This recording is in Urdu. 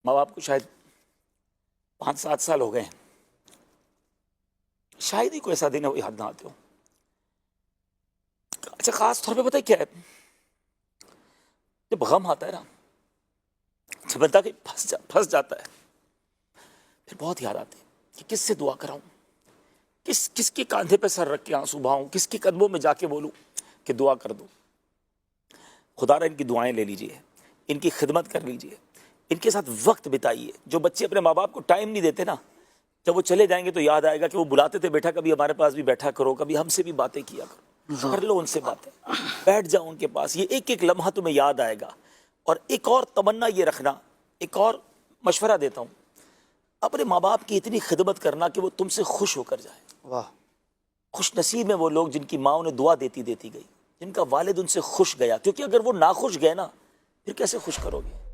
ماں باپ کو شاید 5-7 سال ہو گئے ہیں، شاید ہی کوئی ایسا دن ہے وہ یاد نہ آتے ہو۔ اچھا خاص طور پہ پتہ ہے کیا ہے، جب غم آتا ہے نا، جب بندہ کہ پھنس جاتا ہے، پھر بہت یاد آتی ہے کہ کس سے دعا کراؤں، کس کے کاندھے پہ سر رکھ کے آنسو بہاؤں، کس کے قدموں میں جا کے بولوں کہ دعا کر دو۔ خدا را ان کی دعائیں لے لیجئے، ان کی خدمت کر لیجئے، ان کے ساتھ وقت بتائیے۔ جو بچے اپنے ماں باپ کو ٹائم نہیں دیتے نا، جب وہ چلے جائیں گے تو یاد آئے گا کہ وہ بلاتے تھے، بیٹا کبھی ہمارے پاس بھی بیٹھا کرو، کبھی ہم سے بھی باتیں کیا کرو، کر لو ان سے باتیں، بیٹھ جاؤ ان کے پاس، یہ ایک ایک لمحہ تمہیں یاد آئے گا۔ اور ایک اور تمنا یہ رکھنا، ایک اور مشورہ دیتا ہوں، اپنے ماں باپ کی اتنی خدمت کرنا کہ وہ تم سے خوش ہو کر جائے۔ واہ، خوش نصیب ہیں وہ لوگ جن کی ماں انہیں دعا دیتی گئی، جن کا والد ان سے خوش گیا، کیونکہ اگر وہ ناخوش گئے نا، پھر کیسے خوش کرو گے؟